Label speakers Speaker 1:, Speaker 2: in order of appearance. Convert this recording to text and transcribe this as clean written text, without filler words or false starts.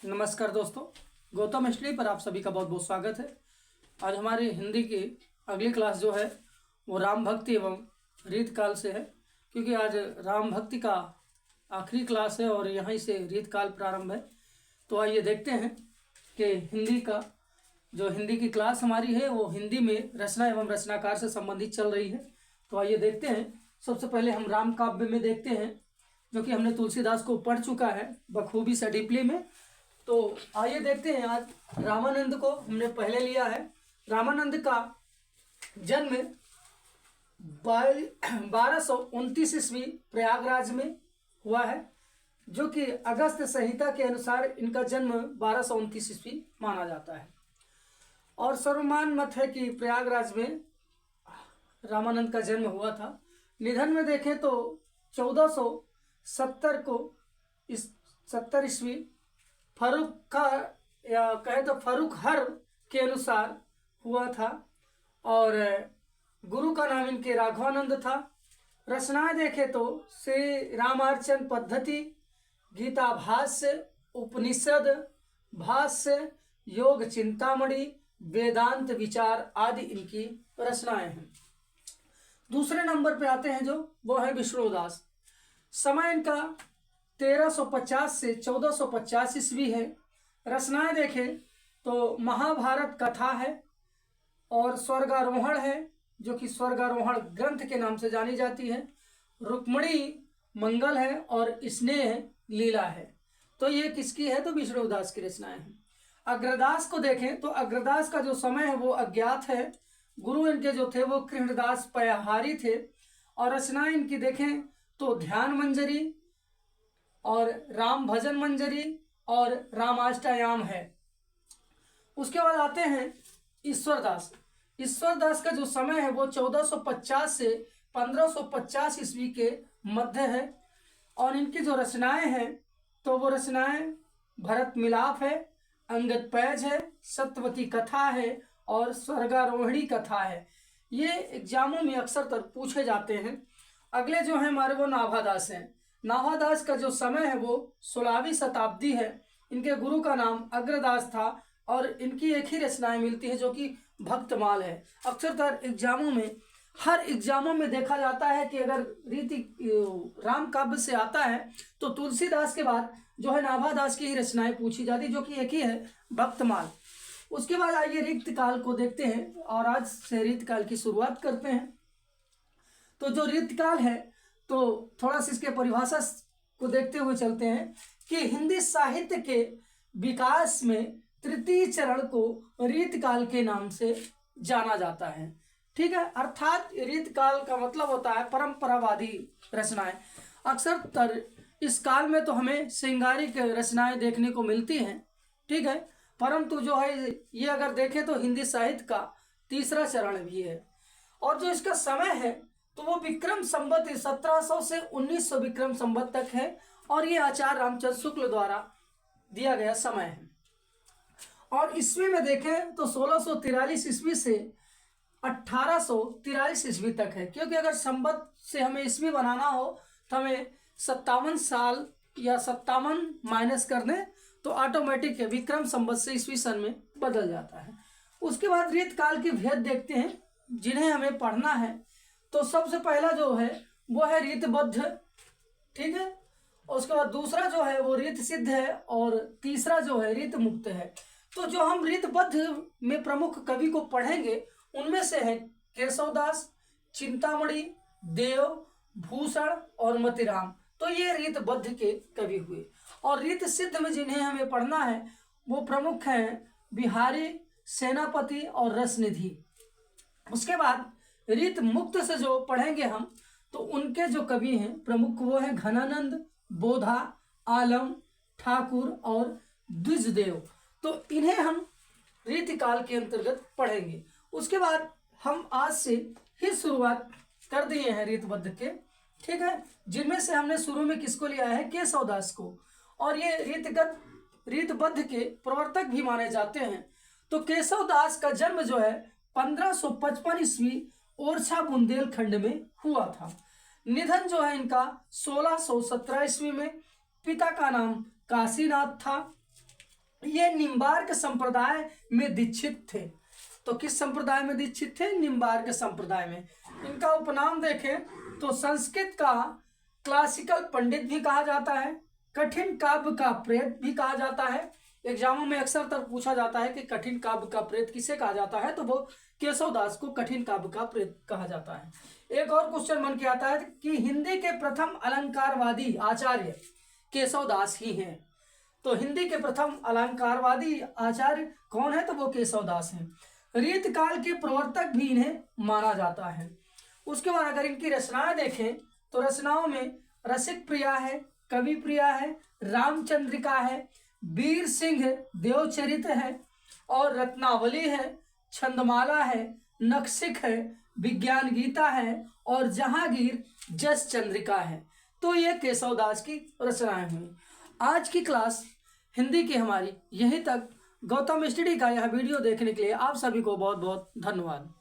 Speaker 1: नमस्कार दोस्तों, गौतम स्टडी पर आप सभी का बहुत बहुत स्वागत है। आज हमारी हिंदी की अगली क्लास जो है वो राम भक्ति एवं रीतकाल से है, क्योंकि आज राम भक्ति का आखिरी क्लास है और यहीं से रीतकाल प्रारंभ है। तो आइए देखते हैं कि हिंदी की क्लास हमारी है वो हिंदी में रचना एवं रचनाकार से संबंधित चल रही है। तो आइए देखते हैं। सबसे पहले हम राम काव्य में देखते हैं, जो कि हमने तुलसीदास को पढ़ चुका है बखूबी से डीपली में। तो आइए देखते हैं। आज रामानंद को हमने पहले लिया है। रामानंद का जन्म 1229 ईस्वी प्रयागराज में हुआ है, जो कि अगस्त संहिता के अनुसार इनका जन्म 1229 ईस्वी माना जाता है। और सर्वमान मत है कि प्रयागराज में रामानंद का जन्म हुआ था। निधन में देखें तो 1470 को 70 ईस्वी फर्रुख का या कहे तो फर्रुख हर के अनुसार हुआ था। और गुरु का नाम इनके राघवानंद था। रचनाएं देखें तो श्री रामार्चन पद्धति, गीता भाष्य, उपनिषद भाष्य, योग चिंतामणि, वेदांत विचार आदि इनकी रचनाएं हैं। दूसरे नंबर पे आते हैं जो वो है विष्णुदास। समय इनका 1350 से 1450 ईस्वी है। रचनाएं देखें तो महाभारत कथा है और स्वर्गारोहण है, जो कि स्वर्गारोहण ग्रंथ के नाम से जानी जाती है। रुक्मिणी मंगल है और स्नेह लीला है। तो ये किसकी है? तो विष्णुदास की रचनाएं हैं। अग्रदास को देखें तो अग्रदास का जो समय है वो अज्ञात है। गुरु इनके जो थे वो कृष्णदास पयाहारी थे। और रचनाएं इनकी देखें तो ध्यान मंजरी और राम भजन मंजरी और रामाष्टयाम है। उसके बाद आते हैं ईश्वरदास। ईश्वरदास का जो समय है वो 1450 से 1550 ईस्वी के मध्य है। और इनकी जो रचनाएं हैं तो वो रचनाएं भरत मिलाप है, अंगद पैज है, सत्यवती कथा है और स्वर्गारोहिणी कथा है। ये एग्जामों में अक्सर पूछे जाते हैं। अगले जो है हमारे वो नाभादास हैं। नाभादास का जो समय है वो 16वीं शताब्दी है। इनके गुरु का नाम अग्रदास था और इनकी एक ही रचनाएं मिलती है जो कि भक्तमाल है। अक्सर एग्जामों में हर एग्जामों में देखा जाता है कि अगर रीति राम काव्य से आता है तो तुलसीदास के बाद जो है नाभादास की ही रचनाएं पूछी जाती, जो कि एक ही है भक्तमाल। उसके बाद आइए रीतकाल को देखते हैं और आज से रीतकाल की शुरुआत करते हैं। तो जो रीतकाल है तो थोड़ा सा इसके परिभाषा को देखते हुए चलते हैं कि हिंदी साहित्य के विकास में तृतीय चरण को रीतकाल के नाम से जाना जाता है। ठीक है, अर्थात रीतकाल का मतलब होता है परंपरावादी रचनाएं। अक्सर इस काल में तो हमें श्रृंगारिक रचनाएं देखने को मिलती हैं। ठीक है, परंतु जो है ये अगर देखें तो हिंदी साहित्य का तीसरा चरण भी है। और जो इसका समय है तो वो विक्रम संवत 1700 से 1900 विक्रम संवत तक है। और ये आचार्य रामचंद्र शुक्ल द्वारा दिया गया समय है। और ईस्वी में देखें तो 1643 ईस्वी से 1843 ईस्वी तक है, क्योंकि अगर संवत से हमें ईस्वी बनाना हो तो हमें 57 साल या 57 माइनस कर दें तो ऑटोमेटिक है विक्रम संवत से ईस्वी सन में बदल जाता है। उसके बाद रीतकाल की भेद देखते हैं जिन्हें हमें पढ़ना है। तो सबसे पहला जो है वो है रीतबद्ध। ठीक है, और उसके बाद दूसरा जो है वो रीत सिद्ध है और तीसरा जो है रीत मुक्त है। तो जो हम रीतबद्ध में प्रमुख कवि को पढ़ेंगे उनमें से है केशवदास, चिंतामणि, देव, भूषण और मतिराम। तो ये रीतबद्ध के कवि हुए। और रीत सिद्ध में जिन्हें हमें पढ़ना है वो प्रमुख हैं बिहारी, सेनापति और रसनिधि। उसके बाद रीत मुक्त से जो पढ़ेंगे हम तो उनके जो कवि हैं प्रमुख वो हैं घनानंद, बोधा, आलम, ठाकुर और द्विजदेव। तो इन्हें हम रीतिकाल के अंतर्गत पढ़ेंगे। उसके बाद हम आज से ही शुरुआत कर दिए हैं रीतबद्ध के। ठीक है, जिनमें से हमने शुरू में किसको लिया है? केशवदास को। और ये रीतबद्ध के प्रवर्तक भी माने जाते हैं। तो केशवदास का जन्म जो है 1555 ईस्वी ओरछा बुंदेलखंड में हुआ था। निधन जो है इनका 1617 ईस्वी में। पिता का नाम काशीनाथ था ये निम्बार्क संप्रदाय में दीक्षित थे। तो किस संप्रदाय में दीक्षित थे? निम्बार्क संप्रदाय में। इनका उपनाम देखें तो संस्कृत का क्लासिकल पंडित भी कहा जाता है, कठिन काव्य का प्रेत भी कहा जाता है। एग्जामों में अक्सर तक पूछा जाता है कि कठिन काव्य का प्रेत किसे कहा जाता है, तो वो केशव दास को कठिन काव्य का प्रेत कहा जाता है। एक और क्वेश्चन मन के आता है कि हिंदी के प्रथम अलंकारवादी आचार्य केशव दास ही हैं। तो हिंदी के प्रथम अलंकारवादी आचार्य कौन है? तो वो केशव दास हैं। रीत काल के प्रवर्तक भी इन्हें माना जाता है। उसके बाद अगर इनकी रचनाएं देखें तो रचनाओं में रसिक प्रिया है, कवि प्रिया है, रामचंद्रिका है, वीर सिंह देवचरित है और रत्नावली है, छंदमाला है, नक्सिक है, विज्ञान गीता है और जहांगीर जस चंद्रिका है। तो ये केशव दास की रचनाएं हुई। आज की क्लास हिंदी की हमारी यहीं तक। गौतम स्टडी का यह वीडियो देखने के लिए आप सभी को बहुत बहुत धन्यवाद।